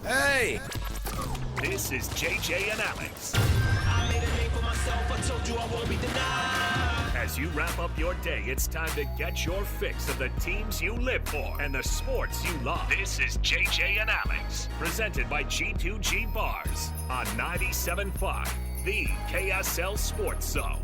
Hey! This is JJ and Alex. I made a name for myself, I told you I won't be denied. As you wrap up your day, it's time to get your fix of the teams you live for and the sports you love. This is JJ and Alex, presented by G2G Bars on 97.5, the KSL Sports Zone.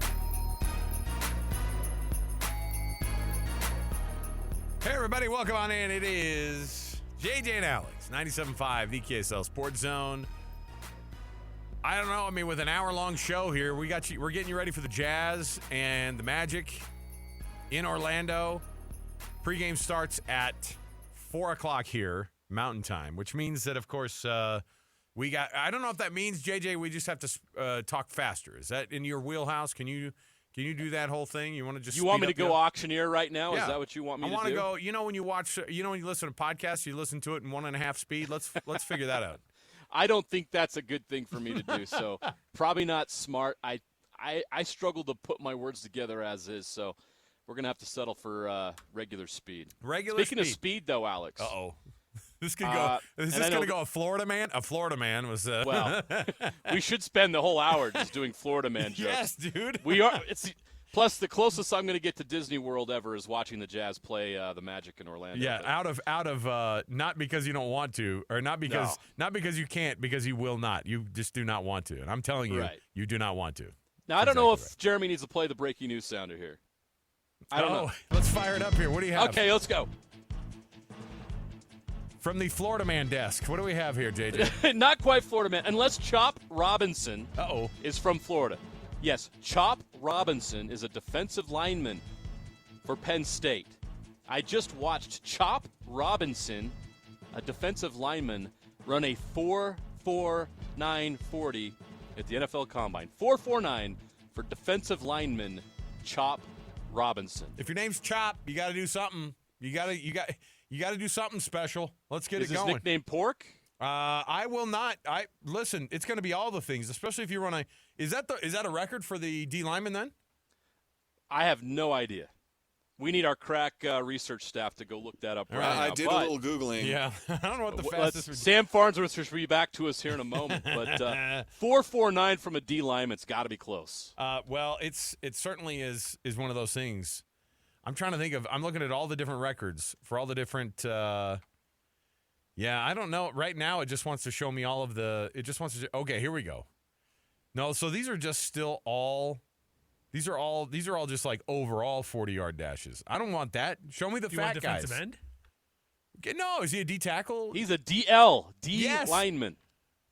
Hey, everybody, welcome on in. It is JJ and Alex, 97.5, the KSL Sports Zone. I don't know. I mean, with an hour-long show here, we're getting you ready for the Jazz and the Magic in Orlando. Pregame starts at 4 o'clock here, Mountain Time, which means that, of course, I don't know if that means, JJ, we just have to talk faster. Is that in your wheelhouse? Can you do that whole thing? You want to just You want me to go auctioneer right now? Yeah. Is that what you want me to do? I want to go, when you watch, when you listen to podcasts, you listen to it in 1.5 speed. Let's figure that out. I don't think that's a good thing for me to do, so probably not smart. I struggle to put my words together as is, so we're going to have to settle for regular speed. Speaking of speed, though, Alex. Uh-oh. This could go. Is this going to go a Florida man? A Florida man was. Well, we should spend the whole hour just doing Florida man jokes. Yes, dude. We are. Plus, the closest I'm going to get to Disney World ever is watching the Jazz play the Magic in Orlando. Yeah, out of not because you don't want to, or not because you can't, because you will not. You just do not want to, and I'm telling you, you do not want to. Now I don't know if Jeremy needs to play the breaking news sounder here. I don't know. Let's fire it up here. What do you have? Okay, let's go. From the Florida man desk, what do we have here, JJ? Not quite Florida man, unless Chop Robinson Uh-oh. is from Florida. Yes, Chop Robinson is a defensive lineman for Penn State. I just watched Chop Robinson, a defensive lineman, run a 4.49 40 at the NFL Combine. 4.49 for defensive lineman Chop Robinson. If your name's Chop, you got to do something. You got to do something special. Let's get Is it going. his nickname Pork? I will not. Listen. It's going to be all the things, especially if you run a. Is that a record for the D lineman then? I have no idea. We need our crack research staff to go look that up right now. I did a little Googling. Yeah, I don't know what the fastest. Sam Farnsworth will be back to us here in a moment, but 4.49 from a D lineman's got to be close. Well, it certainly is one of those things. I'm trying to think of. I'm looking at all the different records for all the different. Yeah, I don't know. Right now, it just wants to show me all of the. It just wants to. Okay, here we go. No, so these are just still all. These are all just like overall 40-yard dashes. I don't want that. Show me the fat want guys. defensive end? No, is he a D tackle? He's a DL, Yes. lineman.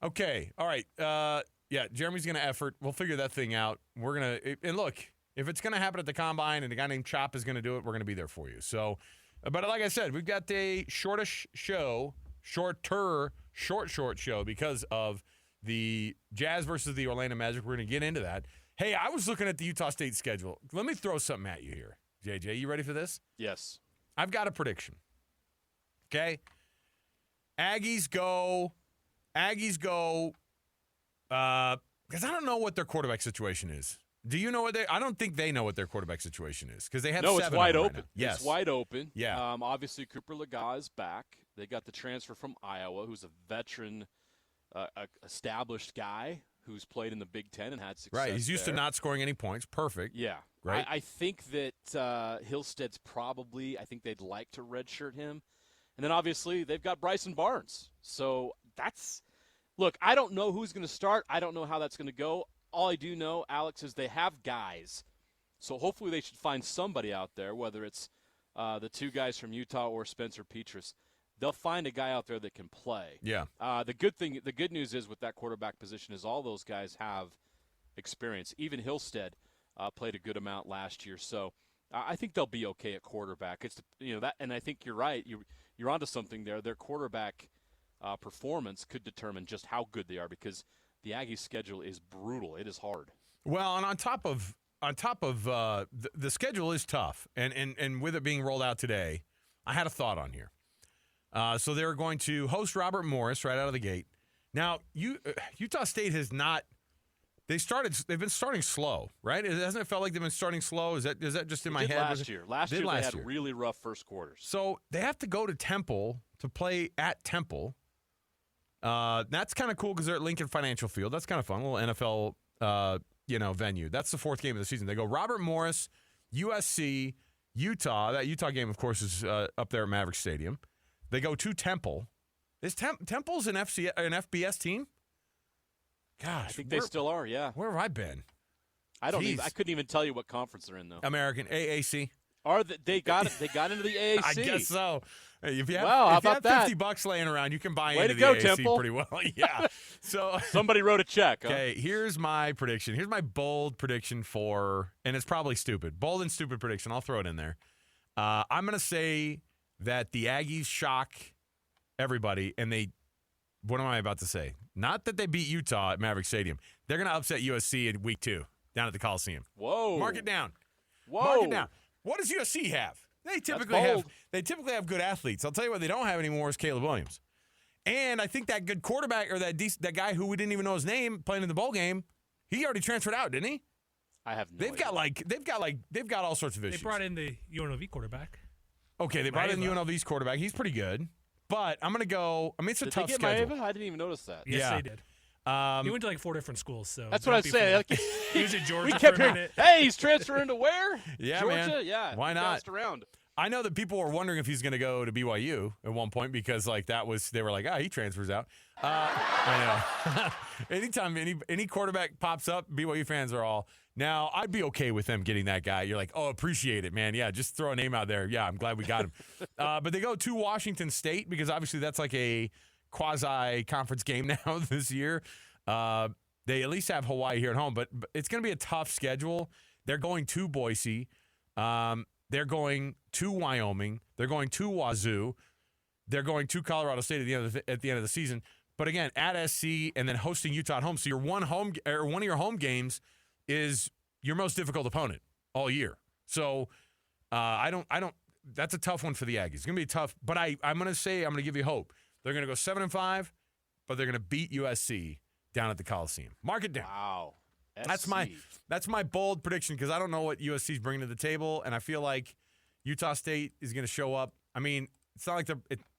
Okay, all right. Yeah, Jeremy's gonna effort. We'll figure that thing out. We're gonna and look. If it's gonna happen at the combine and a guy named Chop is gonna do it, we're gonna be there for you. So, but like I said, we've got a short show because of the Jazz versus the Orlando Magic. We're gonna get into that. Hey, I was looking at the Utah State schedule. Let me throw something at you here, JJ. You ready for this? Yes. I've got a prediction. Okay. Aggies go. Because I don't know what their quarterback situation is. Do you know what I don't think they know what their quarterback situation is because they have No, seven it's wide of them open. Right now. Yes. It's wide open. Yeah. Obviously, Cooper Legas is back. They got the transfer from Iowa, who's a veteran, established guy who's played in the Big Ten and had success. Right. He's used there. to not scoring any points. Perfect. Yeah. Right. I think that Hillstead's probably, I think they'd like to redshirt him. And then obviously they've got Bryson Barnes. So look, I don't know who's going to start. I don't know how that's going to go. All I do know, Alex, is they have guys. So hopefully they should find somebody out there, whether it's the two guys from Utah or Spencer Petras. They'll find a guy out there that can play. Yeah. The good news is with that quarterback position is all those guys have experience. Even Hillstead played a good amount last year. So I think they'll be okay at quarterback. It's that, and I think you're right. You're onto something there. Their quarterback performance could determine just how good they are because the Aggies' schedule is brutal. It is hard. Well, and on top of the schedule is tough, and with it being rolled out today, I had a thought on here. So they're going to host Robert Morris right out of the gate. Now, Utah State has not. They've been starting slow, right? Hasn't it felt like they've been starting slow? Is that just in my head? Last year they had really rough first quarters. So they have to go to Temple to play at Temple. That's kind of cool because they're at Lincoln Financial Field. That's kind of fun. A little NFL, venue. That's the fourth game of the season. They go Robert Morris, USC, Utah. That Utah game, of course, is up there at Maverick Stadium. They go to Temple. Is Temple's an FBS team? Gosh, I think they still are. Yeah. Where have I been? I couldn't even tell you what conference they're in though. American AAC. They got it? They got into the AAC. I guess so. If you have, wow, if you have that? $50 laying around, you can buy Way into to the go, AAC Temple. pretty well. Yeah. So somebody wrote a check. Huh? Okay, here's my prediction. Here's my bold prediction and it's probably stupid. Bold and stupid prediction. I'll throw it in there. I'm going to say that the Aggies shock everybody, and what am I about to say? Not that they beat Utah at Maverick Stadium. They're going to upset USC in week 2 down at the Coliseum. Whoa. Mark it down. Whoa. Mark it down. What does USC have? They typically have good athletes. I'll tell you what they don't have anymore is Caleb Williams. And I think that good quarterback or that guy who we didn't even know his name playing in the bowl game, he already transferred out, didn't he? I have no idea. They've got all sorts of issues. They brought in the UNLV quarterback. Okay, they brought in UNLV's quarterback. He's pretty good. But I'm going to go – it's a Did tough they get schedule. Maeva? I didn't even notice that. Yes, they did. He went to like 4 different schools. So that's what I was saying. He was at Georgia we kept for a hearing, minute. hey, he's transferring to where? Yeah, Georgia? man. Yeah. Why he not? bounced around. I know that people were wondering if he's going to go to BYU at one point because they were like, he transfers out. I know. Anytime any quarterback pops up, BYU fans are all. Now, I'd be okay with them getting that guy. You're like, appreciate it, man. Yeah, just throw a name out there. Yeah, I'm glad we got him. But they go to Washington State because obviously that's like a quasi-conference game now this year. They at least have Hawaii here at home, but it's going to be a tough schedule. They're going to Boise. They're going to Wyoming. They're going to Wazoo. They're going to Colorado State at the end of the season. But again, at SC and then hosting Utah at home. So your one of your home games is your most difficult opponent all year. So I don't. That's a tough one for the Aggies. It's gonna be tough. But I'm gonna give you hope. They're gonna go 7-5, but they're gonna beat USC down at the Coliseum. Mark it down. Wow. That's my bold prediction because I don't know what USC's bringing to the table, and I feel like Utah State is going to show up. I mean, it's not like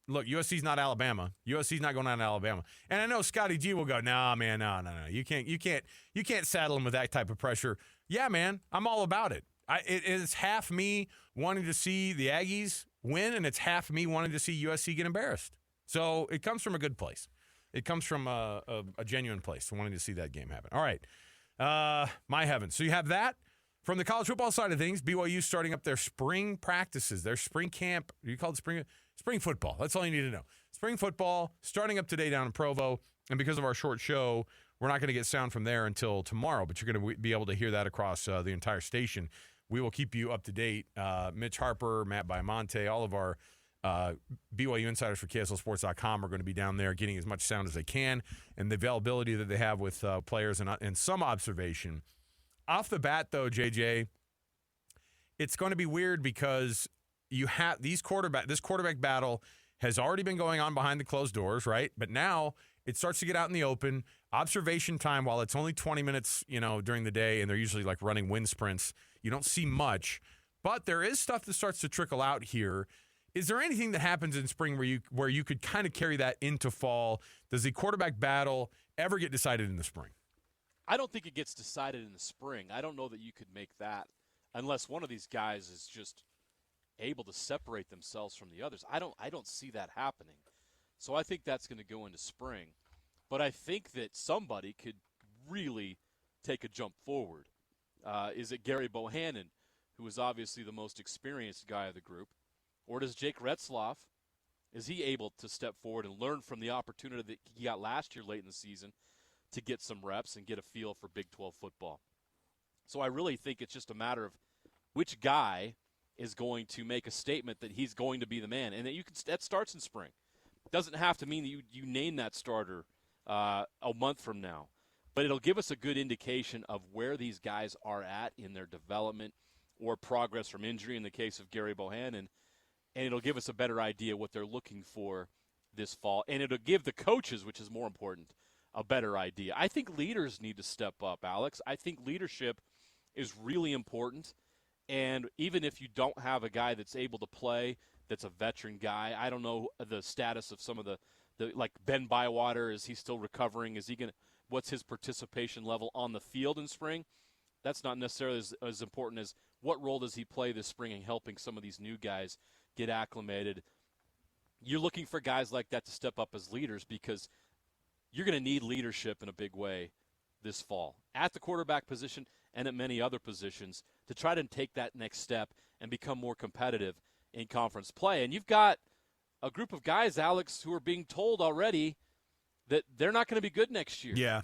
look, USC's not Alabama. USC's not going down to Alabama, and I know Scotty G will go, nah, man, no. You can't saddle him with that type of pressure. Yeah, man, I'm all about it. It's half me wanting to see the Aggies win, and it's half me wanting to see USC get embarrassed. So it comes from a good place. It comes from a genuine place, wanting to see that game happen. All right. My heavens. So you have that. From the college football side of things, BYU starting up their spring practices, their spring camp. You call it spring football. That's all you need to know. Spring football starting up today down in Provo. And because of our short show, we're not going to get sound from there until tomorrow, but you're going to be able to hear that across the entire station. We will keep you up to date. Mitch Harper, Matt Baiamonte, all of our BYU insiders for KSLSports.com are going to be down there getting as much sound as they can, and the availability that they have with players and some observation. Off the bat, though, JJ, it's going to be weird because you have this quarterback battle has already been going on behind the closed doors, right? But now it starts to get out in the open. Observation time, while it's only 20 minutes, during the day, and they're usually like running wind sprints, you don't see much. But there is stuff that starts to trickle out here. Is there anything that happens in spring where you could kind of carry that into fall? Does the quarterback battle ever get decided in the spring? I don't think it gets decided in the spring. I don't know that you could make that unless one of these guys is just able to separate themselves from the others. I don't see that happening. So I think that's going to go into spring. But I think that somebody could really take a jump forward. Is it Gary Bohannon, who is obviously the most experienced guy of the group? Or does Jake Retzloff, is he able to step forward and learn from the opportunity that he got last year late in the season to get some reps and get a feel for Big 12 football? So I really think it's just a matter of which guy is going to make a statement that he's going to be the man. And that starts in spring. Doesn't have to mean that you name that starter a month from now. But it'll give us a good indication of where these guys are at in their development or progress from injury in the case of Gary Bohannon. And it'll give us a better idea what they're looking for this fall. And it'll give the coaches, which is more important, a better idea. I think leaders need to step up, Alex. I think leadership is really important. And even if you don't have a guy that's able to play, that's a veteran guy, I don't know the status of some of the Like Ben Bywater, is he still recovering? What's his participation level on the field in spring? That's not necessarily as important as what role does he play this spring in helping some of these new guys get acclimated. You're looking for guys like that to step up as leaders because you're going to need leadership in a big way this fall at the quarterback position and at many other positions to try to take that next step and become more competitive in conference play. And you've got a group of guys, Alex, who are being told already that they're not going to be good next year. Yeah.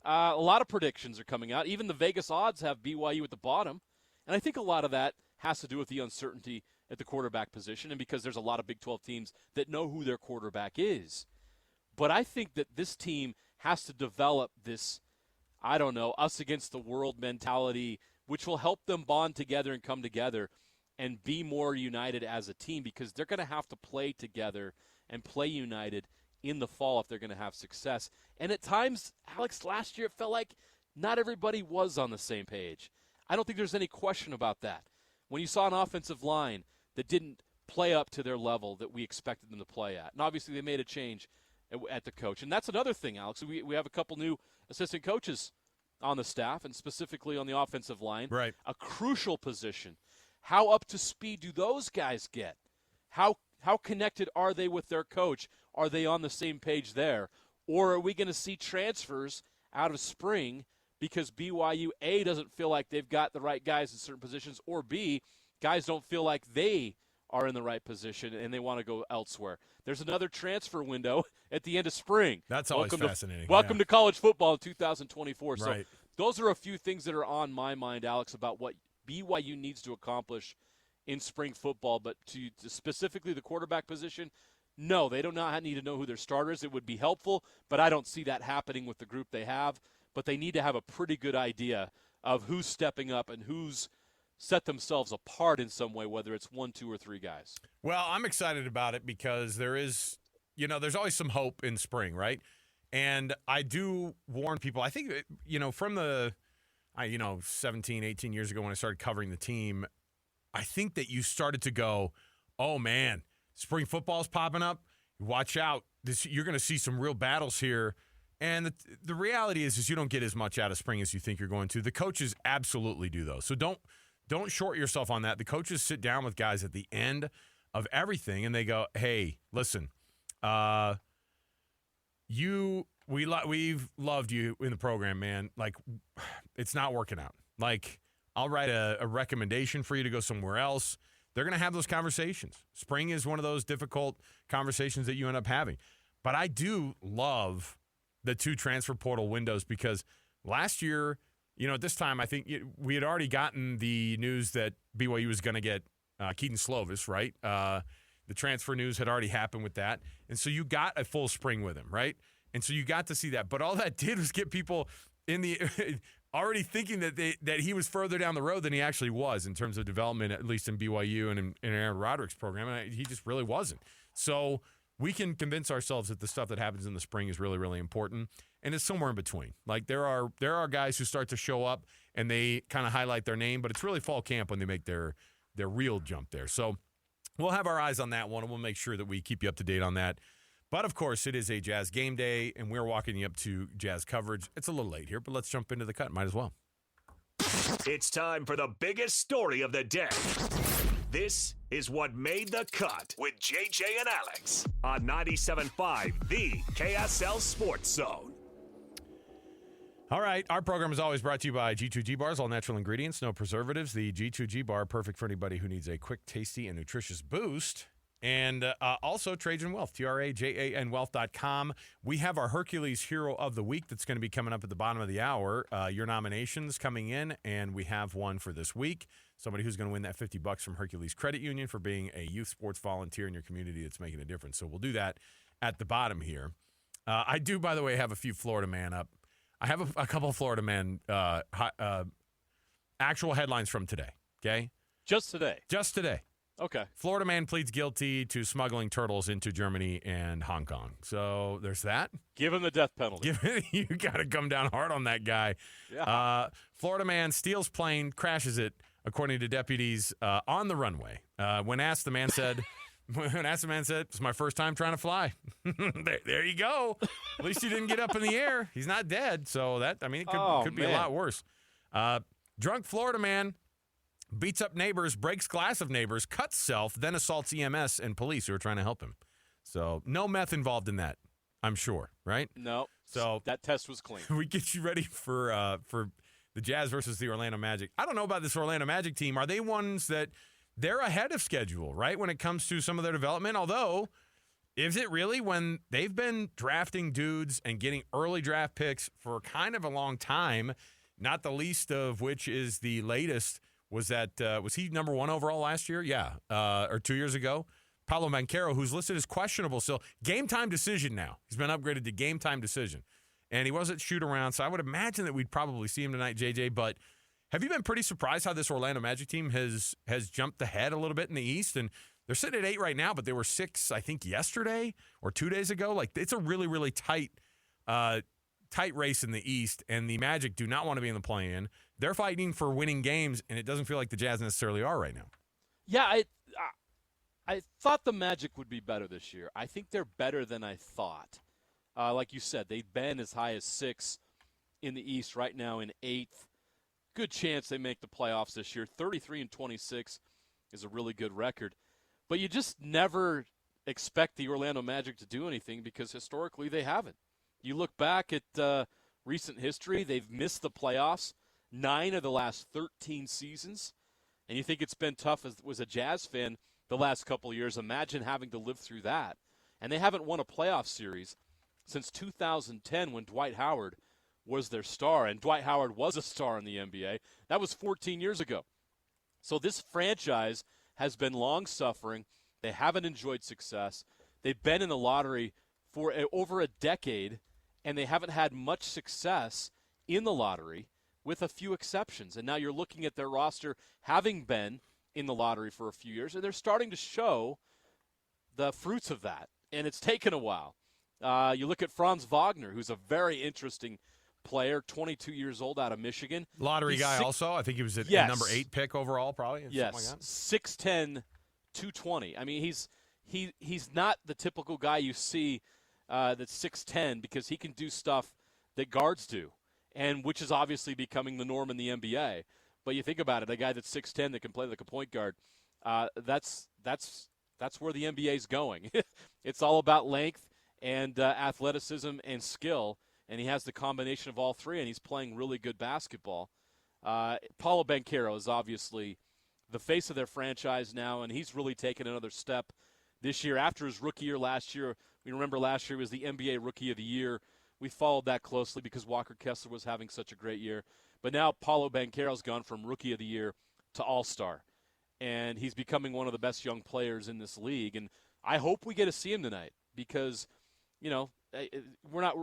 A lot of predictions are coming out. Even the Vegas odds have BYU at the bottom. And I think a lot of that has to do with the uncertainty at the quarterback position and because there's a lot of Big 12 teams that know who their quarterback is. But I think that this team has to develop this, us against the world mentality, which will help them bond together and come together and be more united as a team because they're going to have to play together and play united in the fall if they're going to have success. And at times, Alex, last year it felt like not everybody was on the same page. I don't think there's any question about that. When you saw an offensive line that didn't play up to their level that we expected them to play at, and obviously they made a change at the coach. And that's another thing, Alex. We have a couple new assistant coaches on the staff and specifically on the offensive line. Right. A crucial position. How up to speed do those guys get? How connected are they with their coach? Are they on the same page there? Or are we going to see transfers out of spring because BYU, A, doesn't feel like they've got the right guys in certain positions, or B, guys don't feel like they are in the right position and they want to go elsewhere. There's another transfer window at the end of spring. That's always fascinating. Welcome to college football in 2024. So Right. those are a few things that are on my mind, Alex, about what BYU needs to accomplish in spring football. But to specifically the quarterback position, no, they do not need to know who their starters. It would be helpful, but I don't see that happening with the group they have. But they need to have a pretty good idea of who's stepping up and who's set themselves apart in some way, whether it's 1, 2, or 3 guys. Well, I'm excited about it because there's always some hope in spring, right? And I do warn people. I think, from 17, 18 years ago when I started covering the team, I think that you started to go, oh, man, spring football's popping up. Watch out. You're going to see some real battles here. And the reality is you don't get as much out of spring as you think you're going to. The coaches absolutely do, though. So don't short yourself on that. The coaches sit down with guys at the end of everything, and they go, hey, listen, we've loved you in the program, man. Like, it's not working out. Like, I'll write a recommendation for you to go somewhere else. They're going to have those conversations. Spring is one of those difficult conversations that you end up having. But I do love the 2 transfer portal windows because last year, at this time, I think we had already gotten the news that BYU was going to get Keaton Slovis, right? The transfer news had already happened with that. And so you got a full spring with him, right? And so you got to see that. But all that did was get people in the already thinking that he was further down the road than he actually was in terms of development, at least in BYU and in Aaron Roderick's program. And he just really wasn't. So we can convince ourselves that the stuff that happens in the spring is really, really important. And it's somewhere in between. Like there are guys who start to show up and they kind of highlight their name, but it's really fall camp when they make their real jump there. So we'll have our eyes on that one, and we'll make sure that we keep you up to date on that. But, of course, it is a Jazz game day, and we're walking you up to Jazz coverage. It's a little late here, but let's jump into the cut. Might as well. It's time for the biggest story of the day. This is What Made the Cut with JJ and Alex on 97.5, the KSL Sports Zone. All right, our program is always brought to you by G2G Bars, all natural ingredients, no preservatives. The G2G Bar, perfect for anybody who needs a quick, tasty, and nutritious boost. And also Trajan Wealth, TRAJAN Wealth.com. We have our Hercules Hero of the Week that's going to be coming up at the bottom of the hour. Your nominations coming in, and we have one for this week. Somebody who's going to win that $50 from Hercules Credit Union for being a youth sports volunteer in your community that's making a difference. So we'll do that at the bottom here. I do, by the way, have a few Florida Man up. I have a couple of Florida Man actual headlines from today, okay? Just today? Just today. Okay. Florida man pleads guilty to smuggling turtles into Germany and Hong Kong. So there's that. Give him the death penalty. You got to come down hard on that guy. Yeah. Florida man steals plane, crashes it, according to deputies, on the runway. When asked, the man said When Man said, it's my first time trying to fly. there you go. At least he didn't get up in the air. He's not dead. So it could be a lot worse. Drunk Florida man beats up neighbors, breaks glass of neighbors, cuts self, then assaults EMS and police who are trying to help him. So no meth involved in that, I'm sure, right? No. So that test was clean. We get you ready for the Jazz versus the Orlando Magic. I don't know about this Orlando Magic team. Are they ones that they're ahead of schedule, right, when it comes to some of their development? Although, is it really when they've been drafting dudes and getting early draft picks for kind of a long time, not the least of which is the latest was he number 1 overall last year? Yeah, or 2 years ago. Paolo Banchero, who's listed as questionable still. Game time decision now. He's been upgraded to game time decision. And he wasn't shoot around, so I would imagine that we'd probably see him tonight, JJ. But have you been pretty surprised how this Orlando Magic team has jumped ahead a little bit in the East? And they're sitting at 8 right now, but they were 6, I think, yesterday or 2 days ago. Like, it's a really, really tight race in the East, and the Magic do not want to be in the play-in. They're fighting for winning games, and it doesn't feel like the Jazz necessarily are right now. Yeah, I thought the Magic would be better this year. I think they're better than I thought. Like you said, they've been as high as 6 in the East, right now in 8th. Good chance they make the playoffs this year. 33-26 is a really good record. But you just never expect the Orlando Magic to do anything because historically they haven't. You look back at recent history, they've missed the playoffs 9 of the last 13 seasons. And you think it's been tough as was a Jazz fan the last couple of years. Imagine having to live through that. And they haven't won a playoff series since 2010 when Dwight Howard was their star. And Dwight Howard was a star in the NBA. That was 14 years ago. So this franchise has been long-suffering. They haven't enjoyed success. They've been in the lottery for over a decade, and they haven't had much success in the lottery with a few exceptions. And now you're looking at their roster having been in the lottery for a few years, and they're starting to show the fruits of that. And it's taken a while. You look at Franz Wagner, who's a very interesting player, 22 years old out of Michigan. Lottery guy also. I think he was a number 8 pick overall probably. Yes, like 6'10", 220. I mean, he's not the typical guy you see that's 6'10", because he can do stuff that guards do, and which is obviously becoming the norm in the NBA. But you think about it, a guy that's 6'10" that can play like a point guard, that's where the NBA is going. It's all about length and athleticism and skill, and he has the combination of all three, and he's playing really good basketball. Paolo Banchero is obviously the face of their franchise now, and he's really taken another step this year. After his rookie year last year, we remember last year was the NBA Rookie of the Year. We followed that closely because Walker Kessler was having such a great year. But now Paolo Banchero's gone from Rookie of the Year to All-Star, and he's becoming one of the best young players in this league. And I hope we get to see him tonight because, we're not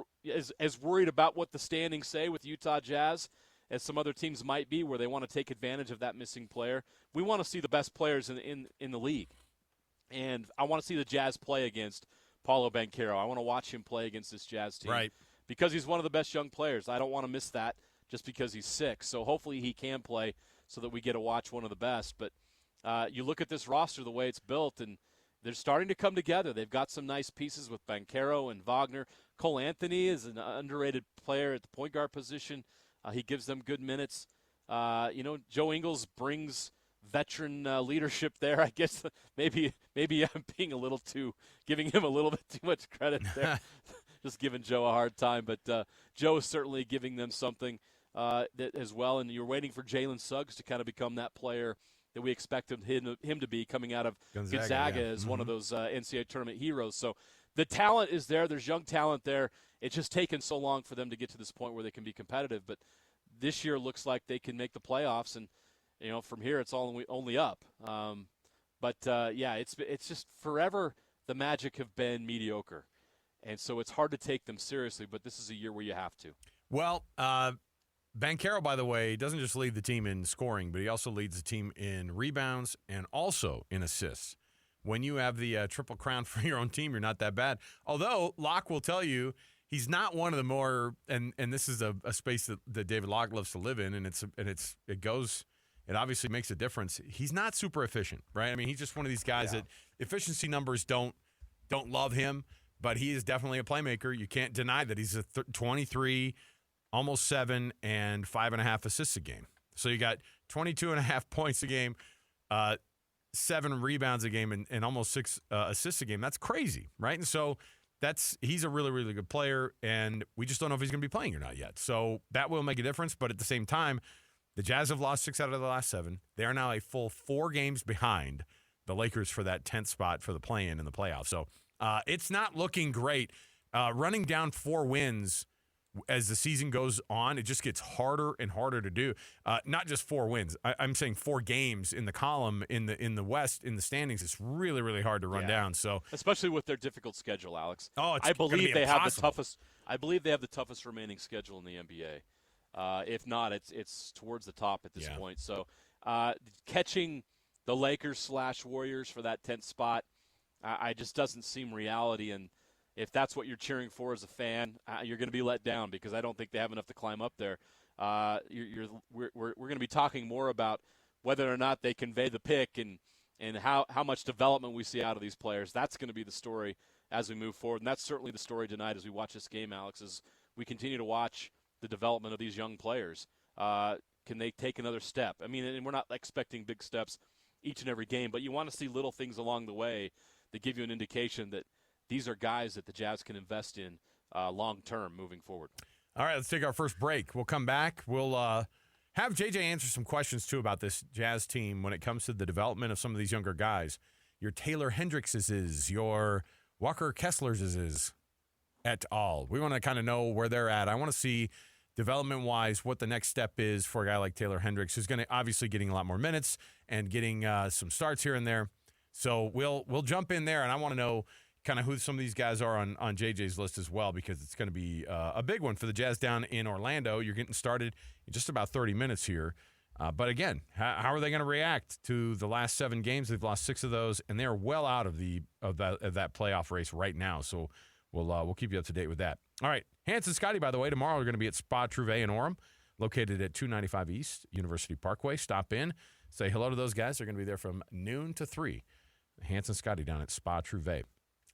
as worried about what the standings say with the Utah Jazz as some other teams might be, where they want to take advantage of that missing player. We want to see the best players in the league. And I want to see the Jazz play against Paolo Banchero. I want to watch him play against this Jazz team. Right. Because he's one of the best young players. I don't want to miss that just because he's 6. So hopefully he can play so that we get to watch one of the best. But you look at this roster, the way it's built, and they're starting to come together. They've got some nice pieces with Banchero and Wagner. Cole Anthony is an underrated player at the point guard position. He gives them good minutes. Joe Ingles brings veteran leadership there. I guess maybe I'm being giving him a little bit too much credit there. Just giving Joe a hard time. But Joe is certainly giving them something as well. And you're waiting for Jalen Suggs to kind of become that player that we expect him to be coming out of Gonzaga as one of those NCAA tournament heroes. So the talent is there. There's young talent there. It's just taken so long for them to get to this point where they can be competitive. But this year looks like they can make the playoffs, and from here it's only up. It's just forever the Magic have been mediocre, and so it's hard to take them seriously. But this is a year where you have to. Well, Banchero, by the way, doesn't just lead the team in scoring, but he also leads the team in rebounds and also in assists. When you have the triple crown for your own team, you're not that bad. Although Locke will tell you he's not one of the more, and this is a space that David Locke loves to live in, and it goes it obviously makes a difference. He's not super efficient, right? I mean, he's just one of these guys that efficiency numbers don't love him, but he is definitely a playmaker. You can't deny that he's a 23, almost 7, and 5.5 assists a game. So you got 22.5 points a game, 7 rebounds a game, and almost 6 assists a game. That's crazy, right? And so he's a really, really good player, and we just don't know if he's going to be playing or not yet. So that will make a difference, but at the same time, the Jazz have lost 6 out of the last 7. They are now a full 4 games behind the Lakers for that 10th spot for the play-in and the playoffs. So it's not looking great. Running down 4 wins as the season goes on, it just gets harder and harder to do. Not just 4 wins. I'm saying 4 games in the column in the West in the standings. It's really, really hard to run down. So especially with their difficult schedule, Alex. Oh, I believe they impossible. have the toughest. I believe they have the toughest remaining schedule in the NBA. If not, it's towards the top at this point. So catching the Lakers / Warriors for that 10th spot, I just doesn't seem reality. And if that's what you're cheering for as a fan, you're going to be let down because I don't think they have enough to climb up there. We're going to be talking more about whether or not they convey the pick and how much development we see out of these players. That's going to be the story as we move forward, and that's certainly the story tonight as we watch this game, Alex, as we continue to watch the development of these young players. Can they take another step? I mean, and we're not expecting big steps each and every game, but you want to see little things along the way that give you an indication that these are guys that the Jazz can invest in long-term moving forward. All right, let's take our first break. We'll come back. We'll have JJ answer some questions, too, about this Jazz team when it comes to the development of some of these younger guys. Your Taylor Hendrickses, your Walker Kesslers et al. We want to kind of know where they're at. I want to see development-wise what the next step is for a guy like Taylor Hendricks, who's going to obviously getting a lot more minutes and getting some starts here and there. So we'll jump in there, and I want to know kind of who some of these guys are on JJ's list as well, because it's going to be a big one for the Jazz down in Orlando. You're getting started in just about 30 minutes here. But again, how are they going to react to the last 7 games? They've lost 6 of those, and they're well out of that playoff race right now. So we'll keep you up to date with that. All right, Hans and Scotty, by the way, tomorrow are going to be at Spa Trouvé in Orem, located at 295 East University Parkway. Stop in, say hello to those guys. They're going to be there from noon to 3. Hans and Scotty down at Spa Trouvé.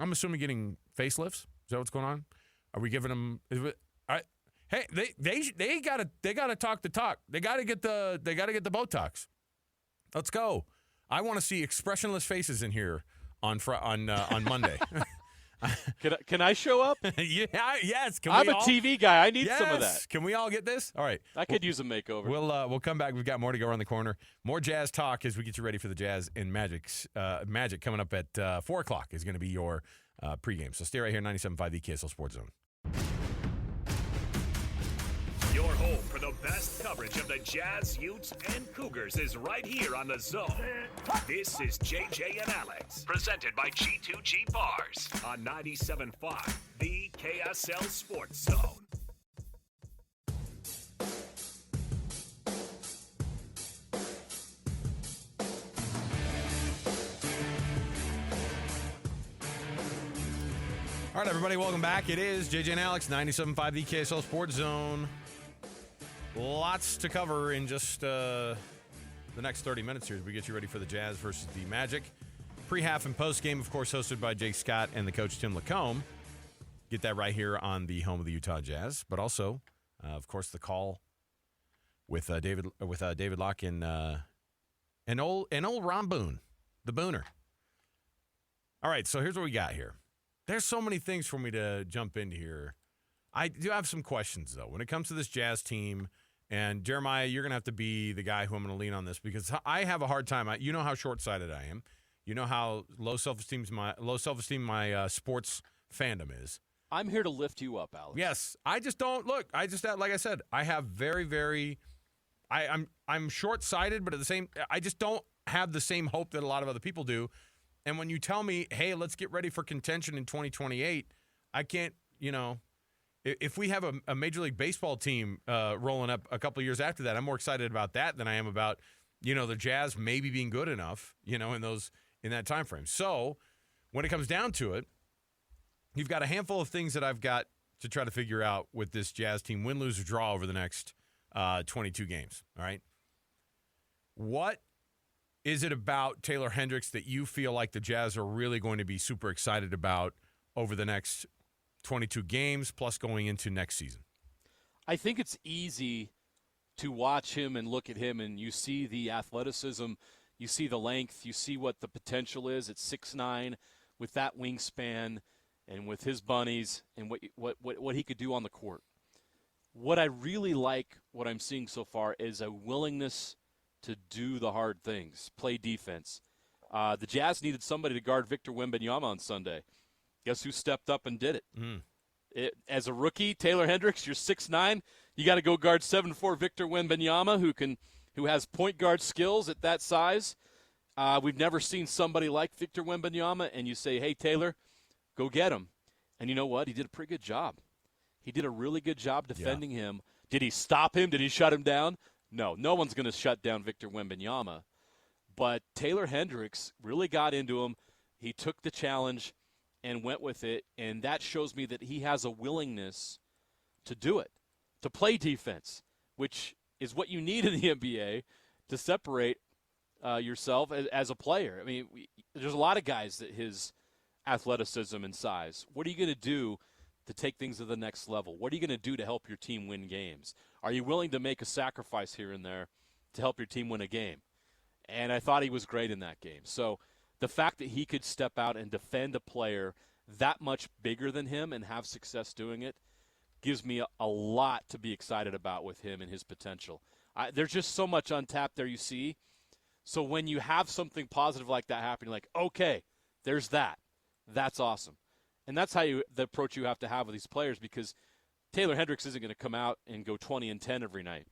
I'm assuming getting facelifts. Is that what's going on? Are we giving them? Hey, they gotta talk the talk. They gotta get the Botox. Let's go. I want to see expressionless faces in here on Monday. Can I show up? Yes. I'm a TV guy. I need some of that. Can we all get this? All right. I could use a makeover. We'll come back. We've got more to go around the corner. More Jazz talk as we get you ready for the Jazz and Magic coming up at 4 o'clock is going to be your pregame. So stay right here, 97.5 the KSL Sports Zone. Your home for the best coverage of the Jazz, Utes, and Cougars is right here on The Zone. This is JJ and Alex, presented by G2G Bars on 97.5, the KSL Sports Zone. All right, everybody, welcome back. It is JJ and Alex, 97.5 the KSL Sports Zone. Lots to cover in just the next 30 minutes here as we get you ready for the Jazz versus the Magic. Pre-half and post-game, of course, hosted by Jake Scott and the coach Tim Lacombe. Get that right here on the home of the Utah Jazz. But also, of course, the call with David Locke and old Ron Boone, the Booner. All right, so here's what we got here. There's so many things for me to jump into here. I do have some questions, though, when it comes to this Jazz team. And, Jeremiah, you're going to have to be the guy who I'm going to lean on this because I have a hard time. You know how short-sighted I am. You know how low self-esteem my sports fandom is. I'm here to lift you up, Alex. Yes. I just don't – look, like I said, I have very, very – I'm short-sighted, but at the same – I just don't have the same hope that a lot of other people do. And when you tell me, hey, let's get ready for contention in 2028, I can't – if we have a Major League Baseball team rolling up a couple of years after that, I'm more excited about that than I am about, the Jazz maybe being good enough, in that time frame. So when it comes down to it, you've got a handful of things that I've got to try to figure out with this Jazz team, win, lose, or draw over the next 22 games, all right? What is it about Taylor Hendricks that you feel like the Jazz are really going to be super excited about over the next 22 games plus going into next season? I think it's easy to watch him and look at him, and you see the athleticism, you see the length, you see what the potential is at 6'9", with that wingspan and with his bunnies and what he could do on the court. What I really like, what I'm seeing so far, is a willingness to do the hard things, play defense. The Jazz needed somebody to guard Victor Wembanyama on Sunday. Guess who stepped up and did it? As a rookie, Taylor Hendricks, you're 6'9", you got to go guard 7'4" Victor Wembanyama, who has point guard skills at that size. We've never seen somebody like Victor Wembanyama, and you say, hey, Taylor, go get him. And you know what? He did a pretty good job. He did a really good job defending him. Did he stop him? Did he shut him down? No one's going to shut down Victor Wembanyama. But Taylor Hendricks really got into him. He took the challenge and went with it, and that shows me that he has a willingness to do it, to play defense, which is what you need in the NBA to separate yourself as a player. I mean, there's a lot of guys that his athleticism and size. What are you going to do to take things to the next level? What are you going to do to help your team win games? Are you willing to make a sacrifice here and there to help your team win a game? And I thought he was great in that game. So the fact that he could step out and defend a player that much bigger than him and have success doing it gives me a lot to be excited about with him and his potential. There's just so much untapped there you see. So when you have something positive like that happen, you're like, okay, there's that. That's awesome. And that's the approach you have to have with these players, because Taylor Hendricks isn't going to come out and go 20 and 10 every night.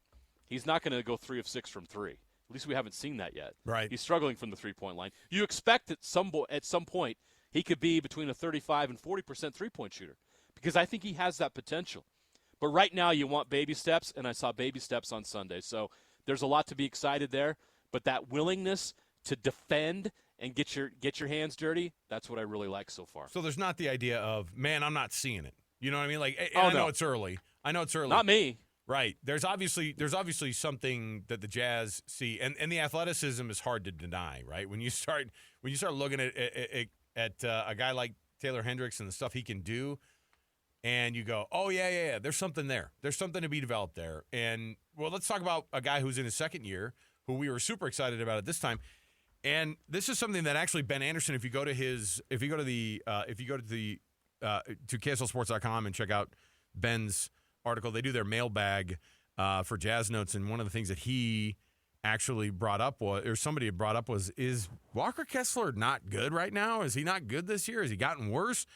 He's not going to go 3 of 6 from 3. At least we haven't seen that yet. Right. He's struggling from the three-point line. You expect at some point he could be between a 35 and 40% three-point shooter, because I think he has that potential. But right now you want baby steps, and I saw baby steps on Sunday. So there's a lot to be excited there. But that willingness to defend and get your hands dirty, that's what I really like so far. So there's not the idea of, man, I'm not seeing it. You know what I mean? Like, I know it's early. Not me. Right. There's obviously something that the Jazz see, and the athleticism is hard to deny, right? When you start looking at a guy like Taylor Hendricks and the stuff he can do, and you go, oh yeah, there's something there. There's something to be developed there. And well, let's talk about a guy who's in his second year, who we were super excited about at this time. And this is something that actually Ben Anderson, if you go to KSLSports.com and check out Ben's article, they do their mailbag for Jazz Notes, and one of the things that he actually brought up somebody had brought up was, is Walker Kessler not good right now? Is he not good this year? Has he gotten worse?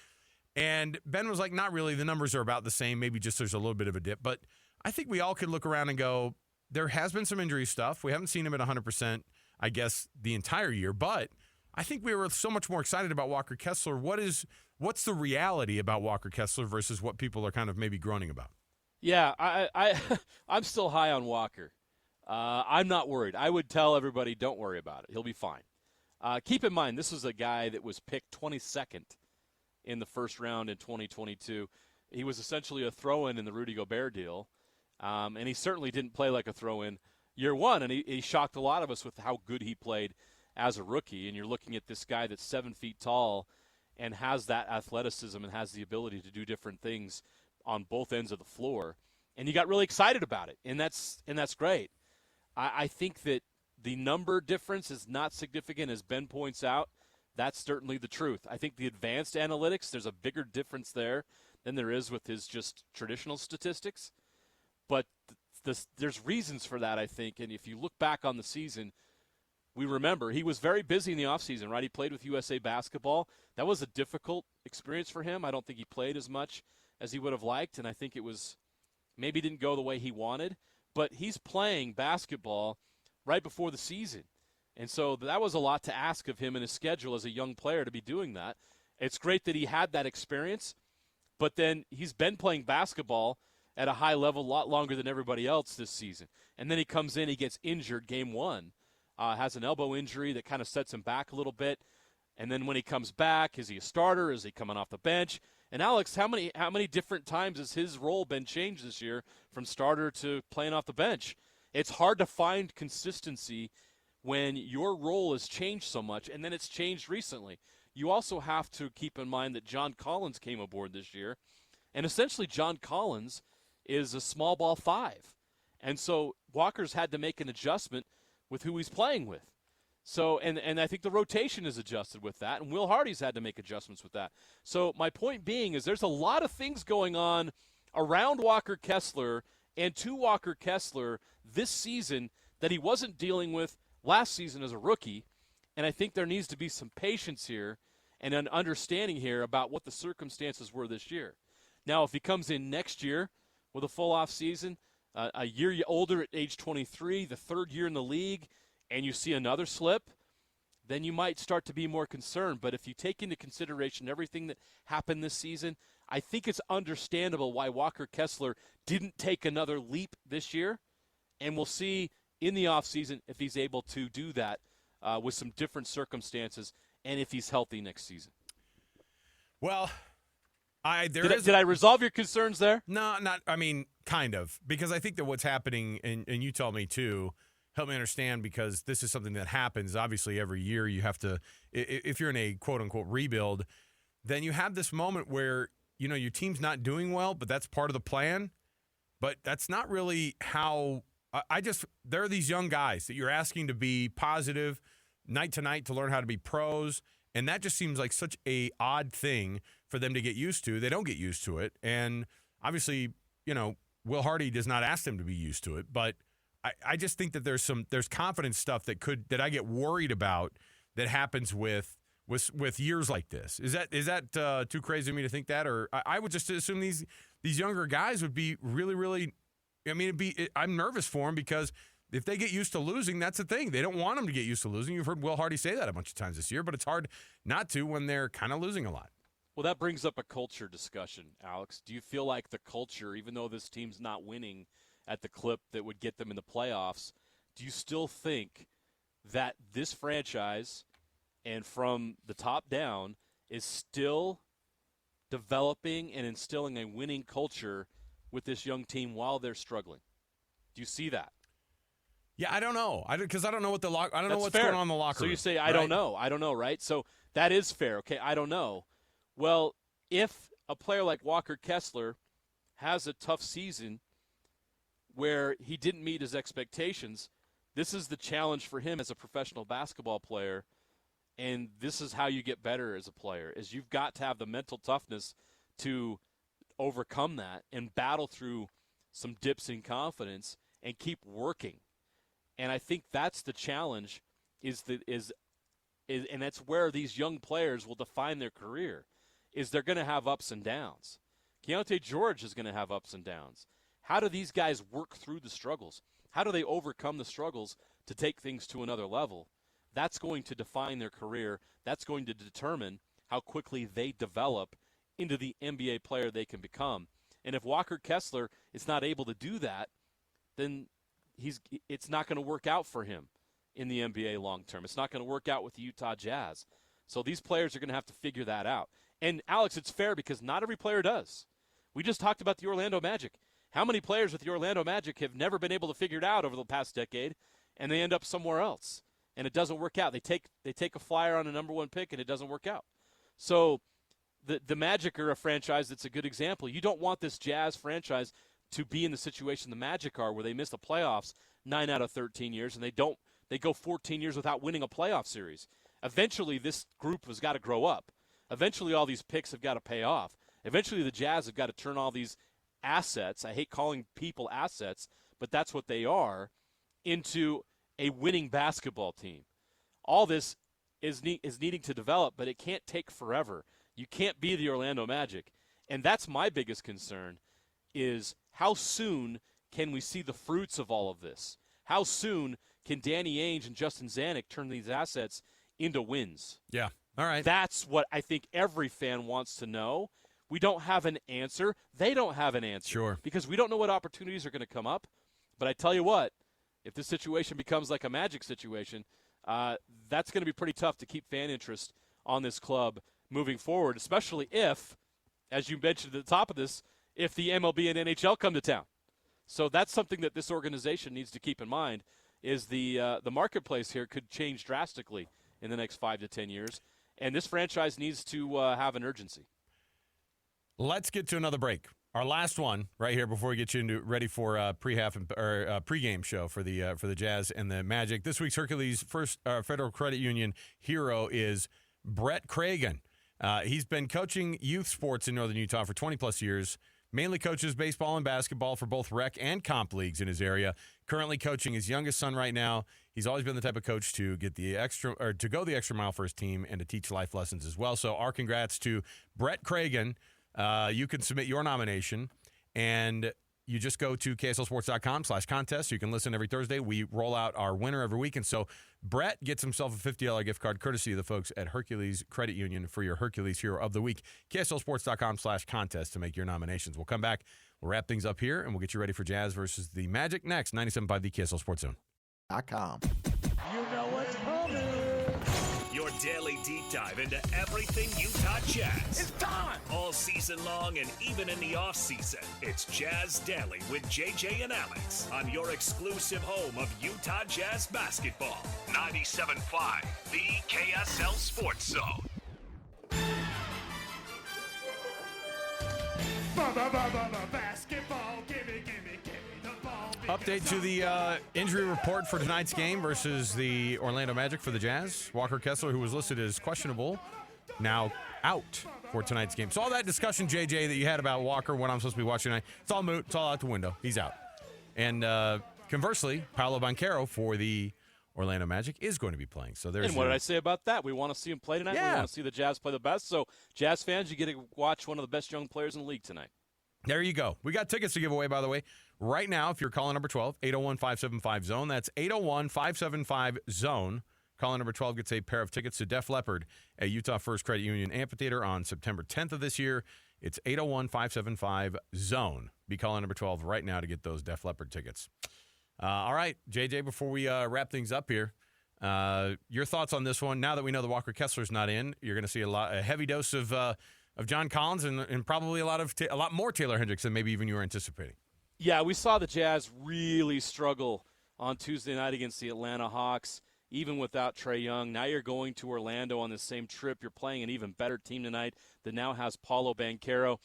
And Ben was like, not really. The numbers are about the same. Maybe just there's a little bit of a dip. But I think we all could look around and go, there has been some injury stuff. We haven't seen him at 100%, I guess, the entire year. But I think we were so much more excited about Walker Kessler. What's the reality about Walker Kessler versus what people are kind of maybe groaning about? Yeah, I'm still high on Walker. I'm not worried. I would tell everybody, don't worry about it. He'll be fine. Keep in mind, this is a guy that was picked 22nd in the first round in 2022. He was essentially a throw-in the Rudy Gobert deal, and he certainly didn't play like a throw-in year one, and he shocked a lot of us with how good he played as a rookie. And you're looking at this guy that's 7 feet tall and has that athleticism and has the ability to do different things on both ends of the floor, and you got really excited about it, and that's great. I think that the number difference is not significant, as Ben points out. That's certainly the truth. I think the advanced analytics, there's a bigger difference there than there is with his just traditional statistics. But there's reasons for that, I think. And if you look back on the season, we remember he was very busy in the offseason, right? He played with USA Basketball. That was a difficult experience for him. I don't think he played as much as he would have liked, and I think it was maybe didn't go the way he wanted. But he's playing basketball right before the season. And so that was a lot to ask of him in his schedule as a young player to be doing that. It's great that he had that experience, but then he's been playing basketball at a high level a lot longer than everybody else this season. And then he comes in, he gets injured game one, has an elbow injury that kind of sets him back a little bit. And then when he comes back, is he a starter? Is he coming off the bench? And Alex, how many different times has his role been changed this year from starter to playing off the bench? It's hard to find consistency when your role has changed so much, and then it's changed recently. You also have to keep in mind that John Collins came aboard this year, and essentially John Collins is a small ball 5. And so Walker's had to make an adjustment with who he's playing with. So, and I think the rotation is adjusted with that, and Will Hardy's had to make adjustments with that. So my point being is there's a lot of things going on around Walker Kessler and to Walker Kessler this season that he wasn't dealing with last season as a rookie, and I think there needs to be some patience here and an understanding here about what the circumstances were this year. Now, if he comes in next year with a full off season, a year older at age 23, the third year in the league, and you see another slip, then you might start to be more concerned. But if you take into consideration everything that happened this season, I think it's understandable why Walker Kessler didn't take another leap this year, and we'll see in the offseason if he's able to do that with some different circumstances and if he's healthy next season. Well, did I resolve your concerns there? No, not. I mean, kind of, because I think that what's happening, and you tell me too, help me understand, because this is something that happens obviously every year. You have to, if you're in a quote unquote rebuild, then you have this moment where your team's not doing well, but that's part of the plan. But that's not really how. There are these young guys that you're asking to be positive night to night to learn how to be pros, and that just seems like such a odd thing for them to get used to. They don't get used to it, and obviously, Will Hardy does not ask them to be used to it. But I just think that there's confidence stuff that I get worried about that happens with years like this. Is that too crazy of me to think that, or I would just assume these younger guys would be really, really. I mean, I'm nervous for them because if they get used to losing, that's the thing. They don't want them to get used to losing. You've heard Will Hardy say that a bunch of times this year, but it's hard not to when they're kind of losing a lot. Well, that brings up a culture discussion, Alex. Do you feel like the culture, even though this team's not winning at the clip that would get them in the playoffs, do you still think that this franchise, and from the top down, is still developing and instilling a winning culture with this young team while they're struggling? Do you see that? Yeah, I don't know. Because I don't know what I don't know what's fair. going on in the locker room. So you say, I don't know, right? So that is fair. Okay, I don't know. Well, if a player like Walker Kessler has a tough season where he didn't meet his expectations, this is the challenge for him as a professional basketball player, and this is how you get better as a player, is you've got to have the mental toughness to overcome that and battle through some dips in confidence and keep working. And I think that's the challenge, and that's where these young players will define their career, is they're going to have ups and downs. Keontae George is going to have ups and downs. How do these guys work through the struggles? How do they overcome the struggles to take things to another level? That's going to define their career. That's going to determine how quickly they develop into the NBA player they can become. And if Walker Kessler is not able to do that, then it's not going to work out for him in the NBA long term. It's not going to work out with the Utah Jazz. So these players are going to have to figure that out. And, Alex, it's fair because not every player does. We just talked about the Orlando Magic. How many players with the Orlando Magic have never been able to figure it out over the past decade, and they end up somewhere else, and it doesn't work out? They take a flyer on a number one pick, and it doesn't work out. So the Magic are a franchise that's a good example. You don't want this Jazz franchise to be in the situation the Magic are, where they miss the playoffs 9 out of 13 years, and they go 14 years without winning a playoff series. Eventually, this group has got to grow up. Eventually, all these picks have got to pay off. Eventually, the Jazz have got to turn all these assets — I hate calling people assets, but that's what they are — into a winning basketball team. All this is needing to develop, but it can't take forever. You can't be the Orlando Magic. And that's my biggest concern, is how soon can we see the fruits of all of this? How soon can Danny Ainge and Justin Zanuck turn these assets into wins? Yeah. All right. That's what I think every fan wants to know. We don't have an answer. They don't have an answer. Sure. Because we don't know what opportunities are going to come up. But I tell you what, if this situation becomes like a Magic situation, that's going to be pretty tough to keep fan interest on this club moving forward, especially if, as you mentioned at the top of this, if the MLB and NHL come to town. So that's something that this organization needs to keep in mind, is the marketplace here could change drastically in the next 5 to 10 years, and this franchise needs to have an urgency. Let's get to another break. Our last one right here before we get you ready for pregame show for the Jazz and the Magic. This week's Hercules First Federal Credit Union hero is Brett Cragen. He's been coaching youth sports in Northern Utah for 20-plus years, mainly coaches baseball and basketball for both rec and comp leagues in his area. Currently coaching his youngest son right now. He's always been the type of coach to get to go the extra mile for his team and to teach life lessons as well. So our congrats to Brett Cragen. You can submit your nomination, and you just go to kslsports.com/contest. You can listen every Thursday. We roll out our winner every week. And so Brett gets himself a $50 gift card courtesy of the folks at Hercules Credit Union for your Hercules Hero of the Week. kslsports.com/contest to make your nominations. We'll come back. We'll wrap things up here, and we'll get you ready for Jazz versus the Magic next. 97.5 the KSL Sports Zone. .com. You know what's coming. Your daily deep dive into everything Utah Jazz. It's time! All season long and even in the off season. It's Jazz Daily with JJ and Alex on your exclusive home of Utah Jazz basketball. 97.5, the KSL Sports Zone. Basketball, gimme the ball. Update to the injury report for tonight's game versus the Orlando Magic for the Jazz. Walker Kessler, who was listed as questionable, now out for tonight's game. So all that discussion, JJ, that you had about Walker, what I'm supposed to be watching tonight, it's all moot. It's all out the window. He's out. And conversely, Paolo Banchero for the Orlando Magic is going to be playing. So there's. And what did I say about that? We want to see him play tonight. Yeah. We want to see the Jazz play the best. So, Jazz fans, you get to watch one of the best young players in the league tonight. There you go. We got tickets to give away, by the way. Right now, if you're calling number 12, 801-575-ZONE. That's 801-575-ZONE. Calling number 12 gets a pair of tickets to Def Leppard at Utah First Credit Union Amphitheater on September 10th of this year. It's 801-575-ZONE. Be calling number 12 right now to get those Def Leppard tickets. All right, JJ, before we wrap things up here, your thoughts on this one. Now that we know that Walker Kessler's not in, you're going to see a heavy dose of John Collins and probably a lot more Taylor Hendricks than maybe even you were anticipating. Yeah, we saw the Jazz really struggle on Tuesday night against the Atlanta Hawks, even without Trae Young. Now you're going to Orlando on the same trip. You're playing an even better team tonight that now has Paolo Banchero.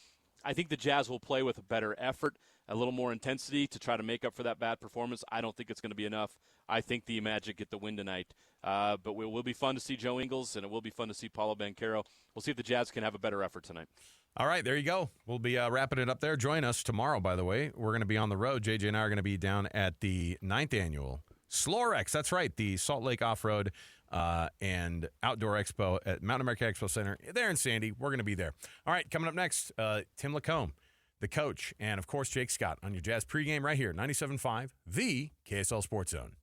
I think the Jazz will play with a better effort, a little more intensity to try to make up for that bad performance. I don't think it's going to be enough. I think the Magic get the win tonight. But it will be fun to see Joe Ingles, and it will be fun to see Paolo Banchero. We'll see if the Jazz can have a better effort tonight. All right, there you go. We'll be wrapping it up there. Join us tomorrow, by the way. We're going to be on the road. JJ and I are going to be down at the 9th annual Slorex. That's right, the Salt Lake Off-Road and Outdoor Expo at Mountain America Expo Center there in Sandy. We're going to be there. All right, coming up next, Tim Lacombe, the coach, and, of course, Jake Scott on your Jazz pregame right here, 97.5, the KSL Sports Zone.